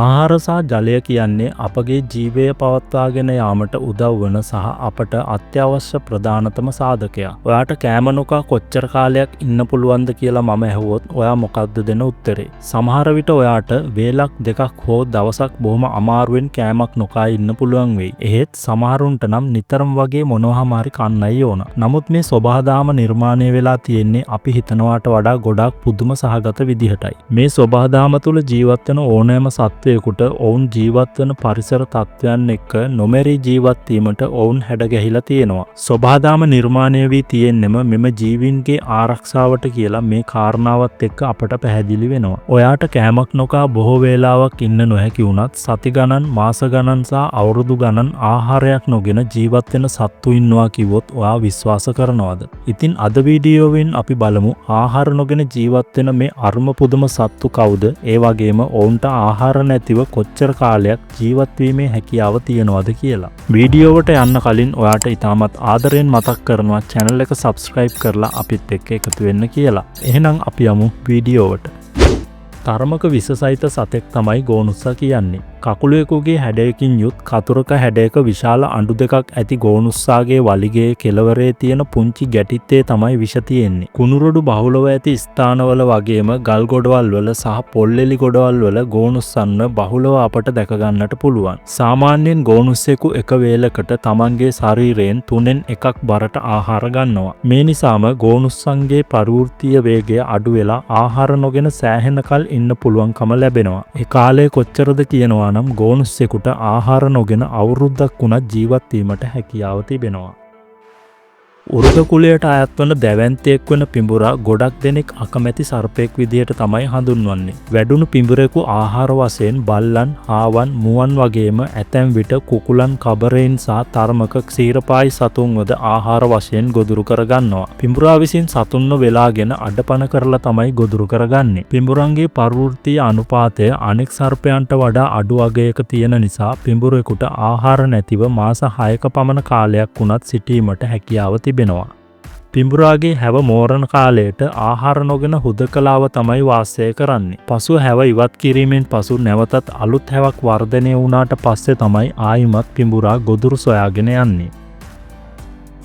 ආහාර සහ ජලය කියන්නේ අපගේ ජීවය පවත්වාගෙන යාමට උදව් වන සහ අපට අත්‍යවශ්‍ය ප්‍රධානතම සාධකයක්. ඔයාට කෑම නොකා කොච්චර කාලයක් ඉන්න පුළුවන්ද කියලා මම ඇහුවොත් ඔයා මොකක්ද දෙන උත්තරේ? සමහර විට ඔයාට වේලක් දෙකක් හෝ දවසක් බොහොම අමාරුවෙන් කෑමක් නොකා ඉන්න පුළුවන් වෙයි. එහෙත් සමහරුන්ට නම් නිතරම වගේ මොනවා හරි කන්නයි ඕන. නමුත් මේ සබහාදාම නිර්මාණය වෙලා තියෙන්නේ අපි හිතනවාට වඩා ගොඩාක් පුදුම සහගත විදිහටයි. මේ සබහාදාම තුල ජීවත් වෙන ඕනෑම සත්වයෙකුට ඔවුන් ජීවත් වන පරිසර තත්ත්වයන් එක්ක නොමැරී ජීවත් වීමට ඔවුන් හැඩගැහිලා තියෙනවා. සබහාදාම නිර්මාණය වී තියෙන්නෙම මෙම ජීවීන්ගේ ආරක්ෂාවට කියලා මේ කාරණාවත් එක්ක අපට පැහැදිලි වෙනවා. ඔයාට කෑමක් නොකා බොහෝ වේලාවක් ඉන්න නොහැකි වුණත් සති ගණන්, මාස ගණන් සහ අවුරුදු ගණන් ආහාරයක් නොගෙන ජීවත් වෙන සත්තු ඉන්නවා කිව්වොත් ඔයා විශ්වාස කරනවද? ඉතින් අද වීඩියෝවෙන් අපි බලමු ආහාර නොගෙන ජීවත් වෙන මේ අරුම පුදුම සත්තු කවුද? ඒ වගේම ඔවුන්ට ආහාර නැතිව කොච්චර කාලයක් ජීවත් වීමේ හැකියාව තියනවද කියලා. වීඩියෝවට යන්න කලින් ඔයාට ඉතාමත් ආදරයෙන් මතක් කරනවා channel එක subscribe කරලා අපිත් එක්ක එකතු වෙන්න කියලා. එහෙනම් අපි යමු වීඩියෝවට. තරමක විස සහිත සතෙක් තමයි ගෝනුස්සා කියන්නේ. කකුලෙකුගේ හැඩයකින් යුත් කතුරක හැඩයක විශාල අඬු දෙකක් ඇති ගෝනුස්සාගේ වලිගයේ කෙළවරේ තියෙන පුංචි ගැටිත්තේ තමයි විෂ තියෙන්නේ. කුණුරොඩු බහුලව ඇති ස්ථානවල වගේම ගල් ගොඩවල් වල සහ පොල්ලෙලි ගොඩවල් වල ගෝනුස්සන්ව බහුලව අපට දැක ගන්නට පුළුවන්. සාමාන්‍යයෙන් ගෝනුස්සෙකු එක වේලකට තමන්ගේ ශරීරයෙන් 3න් 1ක් බරට ආහාර ගන්නවා. මේ නිසාම ගෝනුස්සන්ගේ ප්‍රවෘත්තීය වේගය අඩු වෙලා ආහාර නොගෙන සෑහෙන කල් ඉන්න පුළුවන්කම ලැබෙනවා. ඒ කාලය කොච්චරද කියනවා නම් ගෝනුස්සෙකුට ආහාර නොගෙන අවුරුද්දක් වුණත් ජීවත් වීමට හැකියාව තිබෙනවා. උරුග කුලයට අයත් වන දැවැන්තයෙක් වන පිඹුරා ගොඩක් දෙනෙක් අකමැති සර්පෙක් විදියට තමයි හඳුන්වන්නේ. වැඩුණු පිඹුරෙකු ආහාර වශයෙන් බල්ලන්, හාවන්, මුවන් වගේම ඇතැම් විට කුකුලන්, කබරයින් සහ තරමක ක්ෂීරපායි සතුන්වද ආහාර වශයෙන් ගොදුරු කරගන්නවා. පිඹුරා විසින් සතුන්ව වෙලාගෙන අඩපණ කරලා තමයි ගොදුරු කරගන්නේ. පිඹුරන්ගේ ප්‍රවෘත්තීය අනුපාතය අනෙක් සර්පයන්ට වඩා අඩු අගයක තියෙන නිසා පිඹුරෙකුට ආහාර නැතිව මාස 6ක පමණ කාලයක් වුණත් සිටීමට හැකියාව තිබෙනවා. පිඹුරාගේ හැව මෝරණ කාලයට ආහාර නොගෙන හුදකලාව තමයි වාසය කරන්නේ. පසු හැව ඉවත් කිරීමෙන් පසු නැවතත් අලුත් හැවක් වර්ධනය වුණාට පස්සේ තමයි ආයිමත් පිඹුරා ගොදුරු සොයාගෙන යන්නේ.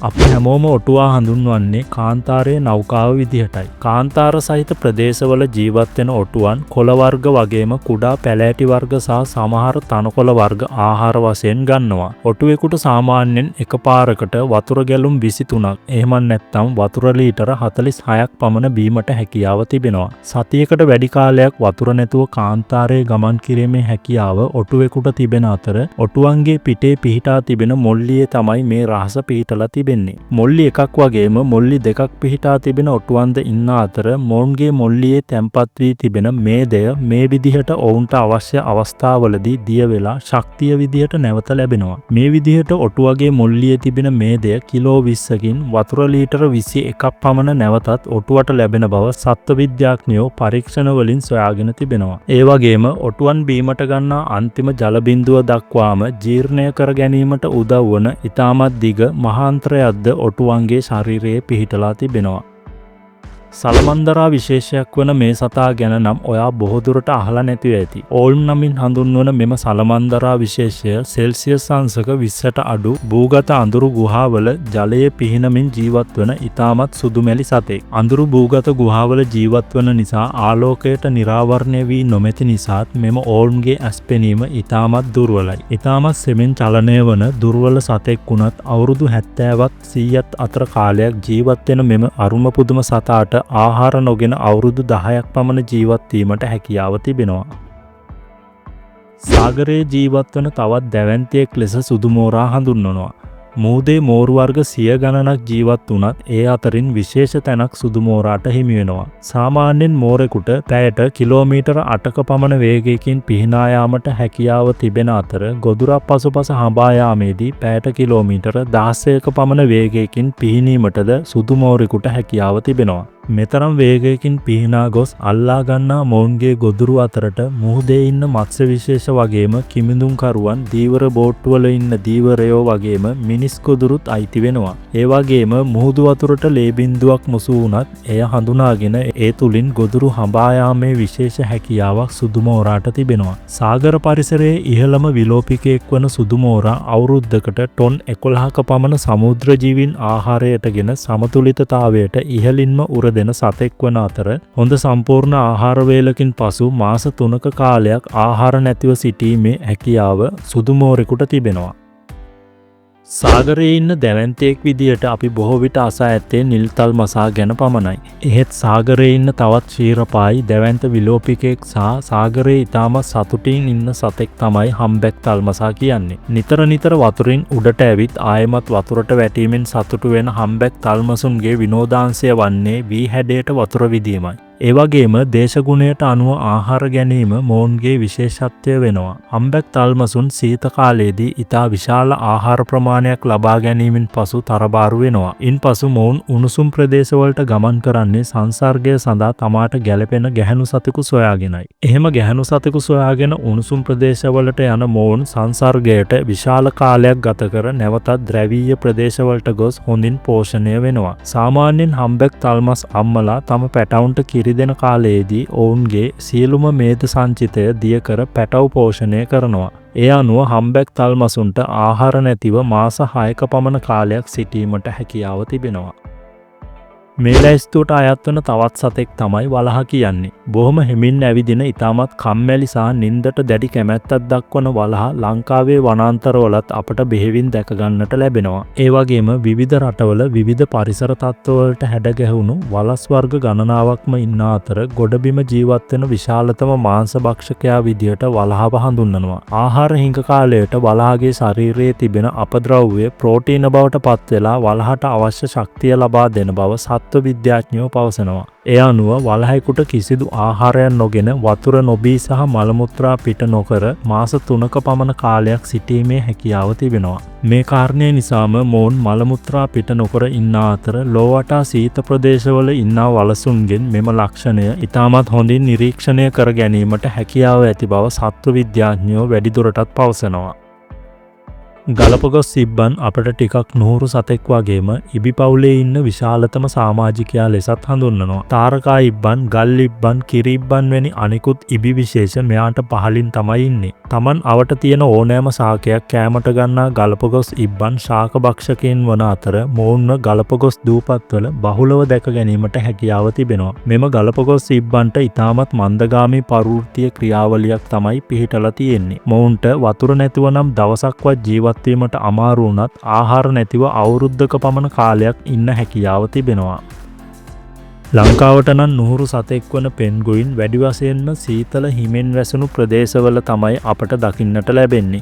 අපි හැමෝම ඔටුවා හඳුන්වන්නේ කාන්තාරයේ නෞකාව විදිහටයි. කාන්තාර සහිත ප්‍රදේශවල ජීවත් වෙන ඔටුවන් කොළ වර්ග වගේම කුඩා පැලෑටි වර්ග සහ සමහර තනකොළ වර්ග ආහාර වශයෙන් ගන්නවා. ඔටුවෙකුට සාමාන්‍යයෙන් එකපාරකට වතුර ගැලුම් 23ක් එහෙම නැත්නම් වතුර ලීටර 46ක් පමණ බීමට හැකියාව තිබෙනවා. සතියකට වැඩි කාලයක් වතුර නැතුව කාන්තාරයේ ගමන් කිරීමේ හැකියාව ඔටුවෙකුට තිබෙන අතර ඔටුවන්ගේ පිටේ පිහිටා තිබෙන මොල්ලියේ තමයි මේ රහස පිහිටලා තිබෙන්නේ. මොල්ලි එකක් වගේම මොල්ලි දෙකක් පිහිටා තිබෙන ඔටුවන්ද ඉන්න අතර මොවුන්ගේ මොල්ලියේ තැන්පත් වී තිබෙන මේදය මේ විදිහට ඔවුන්ට අවශ්‍ය අවස්ථාවලදී දිය වෙලා ශක්තිය විදිහට නැවත ලැබෙනවා. මේ විදිහට ඔටුවගේ මොල්ලියේ තිබෙන මේදය කිලෝ 20කින් වතුර ලීටර 21ක් පමණ නැවතත් ඔටුවට ලැබෙන බව සත්ත්ව විද්‍යාඥයෝ පරීක්ෂණ වලින් සොයාගෙන තිබෙනවා. ඒ වගේම ඔටුවන් බීමට ගන්නා අන්තිම ජල බිඳුව දක්වාම ජීර්ණය කර ගැනීමට උදව් වන ඉතාමත් දිග මහාන්තර ද ඔටුවන්ගේ ශරීරයේ පිහිටලා තිබෙනවා. සලමන්දරා විශේෂයක් වන මේ සතා ගැන නම් ඔයා බොහෝ දුරට අහලා නැතිව ඇති. ඕල්ම් නමින් හඳුන්වන මෙම සලමන්දරා විශේෂය සෙල්සියස් අංශක 20ට අඩු භූගත අඳුරු ගුහාවල ජලයේ පිහිනමින් ජීවත් වන ඉතාමත් සුදුමැලි සතෙක්. අඳුරු භූගත ගුහාවල ජීවත් වන නිසා ආලෝකයට නිරාවරණය වී නොමැති නිසාත් මෙම ඕල්ම්ගේ ඇස් පෙනීම ඉතාමත් දුර්වලයි. ඉතාමත් සෙමෙන් චලනය වන දුර්වල සතෙක් වුණත් අවුරුදු 70ත් 100ත් අතර කාලයක් ජීවත් වෙන මෙම අරුම පුදුම සතාට ආහාර නොගෙන අවුරුදු 10ක් පමණ ජීවත් වීමට හැකියාව තිබෙනවා. සාගරයේ ජීවත් වන තවත් දැවැන්තයෙක් ලෙස සුදු මෝරා හඳුන්වනවා. මූදේ මෝරු වර්ග 100 ගණනක් ජීවත් වුණත් ඒ අතරින් විශේෂ තැනක් සුදු මෝරාට හිමි වෙනවා. සාමාන්‍යයෙන් මෝරෙකුට පැයට කිලෝමීටර 8ක පමණ වේගයකින් පිහිනා යාමට හැකියාව තිබෙන අතර ගොදුරක් පසුපස හඹා යාමේදී පැයට කිලෝමීටර 16ක පමණ වේගයකින් පිහිනීමටද සුදු මෝරෙකුට හැකියාව තිබෙනවා. මෙතරම් වේගයකින් පිහිනා ගොස් අල්ලා ගන්නා මොවුන්ගේ ගොදුරු අතරට මුහුදේ ඉන්න මත්ස්‍ය විශේෂ වගේම කිමිඳුම්කරුවන් දීවර බෝට්ටුවල ඉන්න දීවරයෝ වගේම මිනිස් ගොදුරුත් අයිති වෙනවා. ඒ වගේම මුහුදු වතුරට ලේ බින්දුවක් මුසු වුණත් එය හඳුනාගෙන ඒ තුලින් ගොදුරු හඹා යාමේ විශේෂ හැකියාවක් සුදු මෝරාට තිබෙනවා. සාගර පරිසරයේ ඉහළම විලෝපිකයෙක් වන සුදු මෝරා අවුරුද්දකට ටොන් 11ක පමණ සමුද්‍ර ජීවීන් ආහාරයටගෙන සමතුලිතතාවයට ඉහළින්ම උර දෙන සතෙක් වන අතර හොඳ සම්පූර්ණ ආහාර වේලකින් පසු මාස 3ක කාලයක් ආහාර නැතිව සිටීමේ හැකියාව සුදු මෝරෙකුට තිබෙනවා. සාගරයේ ඉන්න දැවැන්තයෙක් විදියට අපි බොහෝ විට අසා ඇත්තේ නිල්තල් මසා ගැන පමණයි. එහෙත් සාගරයේ ඉන්න තවත් ක්ෂීරපායි දැවැන්ත විලෝපිකයෙක් සහ සාගරයේ ඉතාමත් සතුටින් ඉන්න සතෙක් තමයි හම්බැක් තල්මසා කියන්නේ. නිතර වතුරින් උඩට ඇවිත් ආයෙමත් වතුරට වැටීමෙන් සතුටු වෙන හම්බැක් තල්මසුන්ගේ විනෝදාංශය වන්නේ වී හැඩයට වතුර විදීමයි. ඒ වගේම දේශගුණයට අනුව ආහාර ගැනීම මොවුන්ගේ විශේෂත්වය වෙනවා. හම්බැක් තල්මසුන් සීත කාලයේදී ඉතා විශාල ආහාර ප්‍රමාණයක් ලබා ගැනීමෙන් පසු තරබාරු වෙනවා. ඉන්පසු මොවුන් උණුසුම් ප්‍රදේශවලට ගමන් කරන්නේ සංසර්ගය සඳහා තමාට ගැළපෙන ගැහැණු සතෙකු සොයාගෙනයි. එහෙම ගැහැණු සතෙකු සොයාගෙන උණුසුම් ප්‍රදේශවලට යන මොවුන් සංසර්ගයට විශාල කාලයක් ගත කර නැවතත් ද්‍රවීය ප්‍රදේශවලට ගොස් හොඳින් පෝෂණය වෙනවා. සාමාන්‍යයෙන් හම්බැක් තල්මස් අම්මලා තම පැටවුන්ට දෙන කාලයේදී ඔවුන්ගේ සියලුම මේද සංචිතය දිය කර පැටව් පෝෂණය කරනවා. ඒ අනුව හම්බැක් තල්මසුන්ට ආහාර නැතිව මාස 6ක පමණ කාලයක් සිටීමට හැකියාව තිබෙනවා. මේ ලැයිස්තුවට අයත් වන තවත් සතෙක් තමයි වලහා කියන්නේ. බොහොම හිමින් ඇවිදින ඉතාමත් කම්මැලි සහ නින්දට දැඩි කැමැත්තක් දක්වන වලහා ලංකාවේ වනාන්තරවලත් අපට බෙහෙවින් දැක ගන්නට ලැබෙනවා. ඒ වගේම විවිධ රටවල විවිධ පරිසර තත්ත්වවලට හැඩගැහුණු වලස් වර්ග ගණනාවක්ම ඉන්න අතර ගොඩබිම ජීවත් වෙන විශාලතම මාංශ භක්ෂකයා විදියට වලහාව හඳුන්වනවා. ආහාර හිඟ කාලයට වලහාගේ ශරීරයේ තිබෙන අපද්‍රව්‍ය ප්‍රෝටීන බවට පත් වෙලා වලහාට අවශ්‍ය ශක්තිය ලබා දෙන බව විද්‍යාඥයෝ පවසනවා. ඒ අනුව වලහෙකුට කිසිදු ආහාරයක් නොගෙන වතුර නොබී සහ මල මුත්‍රා පිට නොකර මාස 3ක පමණ කාලයක් සිටීමේ හැකියාව තිබෙනවා. මේ කාරණය නිසාම මොවුන් මල මුත්‍රා පිට නොකර ඉන්න අතර ලෝවටා සීත ප්‍රදේශවල ඉන්න වලසුන්ගෙන් මෙම ලක්ෂණය ඉතාමත් හොඳින් නිරීක්ෂණය කර ගැනීමට හැකියාව ඇති බව සත්ව විද්‍යාඥයෝ වැඩිදුරටත් පවසනවා. ගලපගොස් ඉබ්බන් අපට ටිකක් නුහුරු සතෙක් වගේම ඉබි පවුලේ ඉන්න විශාලතම සමාජිකයා ලෙසත් හඳුන්වනවා. තාරකා ඉබ්බන්, ගල් ඉබ්බන්, කිරි ඉබ්බන් වැනි අනිකුත් ඉබි විශේෂ මෙයාට පහලින් තමයි ඉන්නේ. Taman අවට තියෙන ඕනෑම ශාකයක් කෑමට ගන්නා ගලපගොස් ඉබ්බන් ශාක භක්ෂකයන් වන අතර මොවුන්ව ගලපගොස් දූපත්වල බහුලව දැක ගැනීමට හැකියාව තිබෙනවා. මෙම ගලපගොස් ඉබ්බන්ට ඉතාමත් මන්දගාමී පරිවෘත්තීය ක්‍රියාවලියක් තමයි පිහිටලා තියෙන්නේ. මොවුන්ට වතුර නැතුව නම් දවසක්වත් ජීවත් වීමට අමාරු වුණත් ආහාර නැතිව අවුරුද්දක පමණ කාලයක් ඉන්න හැකියාව තිබෙනවා. ලංකාවට නම් නුහුරු සතෙක් වන පෙන්ගුයින් වැඩි වශයෙන්ම සීතල හිමෙන් වැසුණු ප්‍රදේශවල තමයි අපට දකින්නට ලැබෙන්නේ.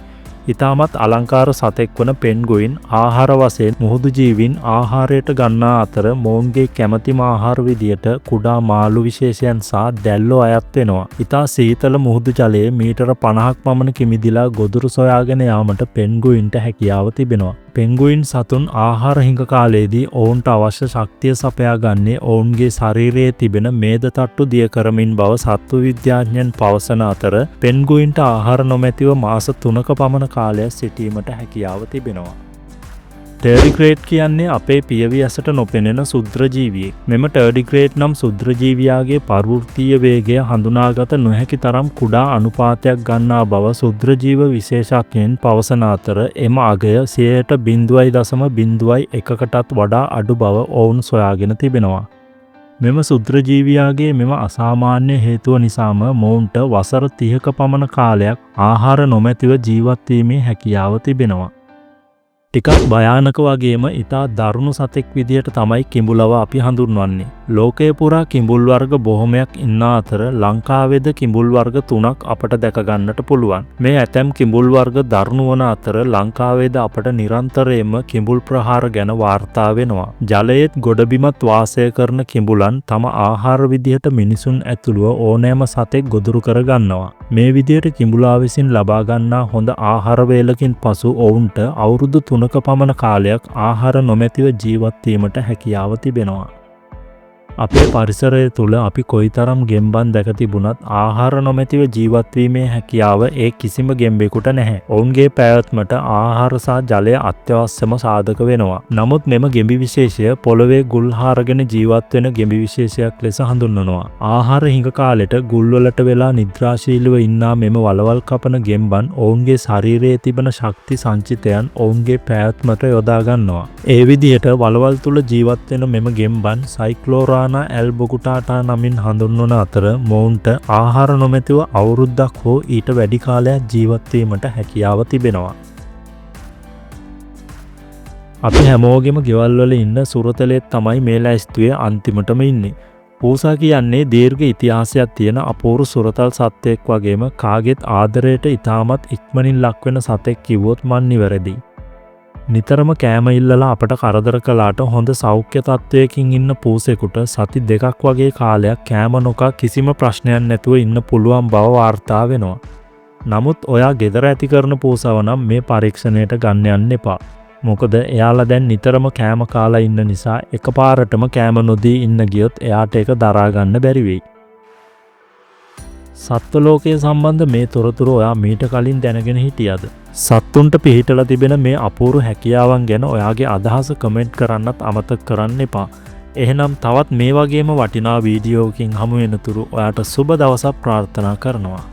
ඉතාමත් අලංකාර සතෙක් වන පෙන්ගුයින් ආහාර වශයෙන් මුහුදු ජීවීන් ආහාරයට ගන්නා අතර මොවුන්ගේ කැමැතිම ආහාර විදියට කුඩා මාළු විශේෂයන් සහ දැල්ලෝ අයත් වෙනවා. ඉතා සීතල මුහුදු ජලයේ මීටර 50ක් පමණ කිමිදිලා ගොදුරු සොයාගෙන යාමට පෙන්ගුයින්ට හැකියාව තිබෙනවා. පෙන්ගුයින් සතුන් ආහාර හිඟ කාලයේදී ඔවුන්ට අවශ්‍ය ශක්තිය සපයා ගන්නේ ඔවුන්ගේ ශරීරයේ තිබෙන මේද තට්ටු දිය කරමින් බව සත්ව විද්‍යාඥයන් පවසන අතර පෙන්ගුයින්ට ආහාර නොමැතිව මාස 3ක පමණ කාලයක් සිටීමට හැකියාව තිබෙනවා. ටර්ඩිග්‍රේඩ් කියන්නේ අපේ පියවි ඇසට නොපෙනෙන ශුද්‍ර ජීවියෙක්. මෙම ටර්ඩිග්‍රේඩ් නම් ශුද්‍ර ජීවියාගේ පරිවෘත්තීය වේගය හඳුනාගත නොහැකි තරම් කුඩා අනුපාතයක් ගන්නා බව ශුද්‍ර ජීව විශේෂඥයන් පවසන අතර එම අගය 0.0.1කටත් වඩා අඩු බව ඔවුන් සොයාගෙන තිබෙනවා. මෙම ශුද්‍ර ජීවියාගේ මෙම අසාමාන්‍ය හේතුව නිසාම මොවුන්ට වසර 30ක පමණ කාලයක් ආහාර නොමැතිව ජීවත් වීමේ හැකියාව තිබෙනවා. ටිකක් භයානක වගේම ඉතා දරුණු සතෙක් විදියට තමයි කිඹුලව අපි හඳුන්වන්නේ. ලෝකයේ පුරා කිඹුල් වර්ග බොහොමයක් ඉන්න අතර ලංකාවේද කිඹුල් වර්ග 3ක් අපට දැක ගන්නට පුළුවන්. මේ ඇතැම් කිඹුල් වර්ග දරුණු වන අතර ලංකාවේද අපට නිරන්තරයෙන්ම කිඹුල් ප්‍රහාර ගැන වාර්තා වෙනවා. ජලයේත් ගොඩබිමත් වාසය කරන කිඹුලන් තම ආහාර විදියට මිනිසුන් ඇතුළුව ඕනෑම සතෙක් ගොදුරු කර ගන්නවා. මේ විදියට කිඹුලා විසින් ලබා ගන්නා හොඳ ආහාර වේලකින් පසු ඔවුන්ට අවුරුදු 3ක පමණ කාලයක් ආහාර නොමැතිව ජීවත් වීමට හැකියාව තිබෙනවා. අපේ පරිසරය තුළ අපි කොයිතරම් ගෙම්බන් දැක තිබුණත් ආහාර නොමැතිව ජීවත්වීමේ හැකියාව ඒ කිසිම ගෙම්බෙකුට නැහැ. ඔවුන්ගේ පැවැත්මට ආහාර සහ ජලය අත්‍යවශ්‍යම සාධක වෙනවා. නමුත් මෙම ගෙඹි විශේෂය පොළොවේ ගුල් හාරගෙන ජීවත් වෙන ගෙඹි විශේෂයක් ලෙස හඳුන්වනවා. ආහාර හිඟ කාලෙට ගුල්වලට වෙලා නිද්‍රාශීලව ඉන්නා මෙම වලවල් කපන ගෙම්බන් ඔවුන්ගේ ශරීරයේ තිබෙන ශක්ති සංචිතයන් ඔවුන්ගේ පැවැත්මට යොදා ගන්නවා. ඒ විදිහට වලවල් තුළ ජීවත් වෙන මෙම ගෙම්බන් සයික්ලෝරානා ඇල්බොකුටාටා නමින් හඳුන්වන අතර මොවුන්ට ආහාර නොමැතිව අවුරුද්දක් හෝ ඊට වැඩි කාලයක් ජීවත් වීමට හැකියාව තිබෙනවා. අපි හැමෝගෙම ගෙවල් වල ඉන්න සුරතලෙත් තමයි මේ ලැයිස්තුවේ අන්තිමටම ඉන්නේ. පූසා කියන්නේ දීර්ඝ ඉතිහාසයක් තියෙන අපූර්ව සුරතල් සත්වයෙක් වගේම කාගෙත් ආදරයට ඉතාමත් ඉක්මනින් ලක්වෙන සතෙක් කිව්වොත් මන් නිවැරදි. නිතරම කෑම ඉල්ලලා අපට කරදර කළාට හොඳ සෞඛ්‍ය තත්ත්වයකින් ඉන්න පූසෙකුට සති 2ක් වගේ කාලයක් කෑම නොකා කිසිම ප්‍රශ්නයක් නැතුව ඉන්න පුළුවන් බව වාර්තා වෙනවා. නමුත් ඔයා ගෙදර ඇති කරන පූසව නම් මේ පරීක්ෂණයට ගන්න යන්න එපා. මොකද එයාලා දැන් නිතරම කෑම කාලා ඉන්න නිසා එකපාරටම කෑම නොදී ඉන්න ගියොත් එයාට ඒක දරා ගන්න බැරි වෙයි. සත්ව ලෝකයේ සම්බන්ධ මේ තොරතුරු ඔයා මීට කලින් දැනගෙන හිටියද? සත්තුන්ට පිහිටලා තිබෙන මේ අපූර්ව හැකියාවන් ගැන ඔයාගේ අදහස කමෙන්ට් කරන්නත් අමතක කරන්න එපා. එහෙනම් තවත් මේ වගේම වටිනා වීඩියෝකින් හමු වෙනතුරු ඔයාට සුබ දවසක් ප්‍රාර්ථනා කරනවා.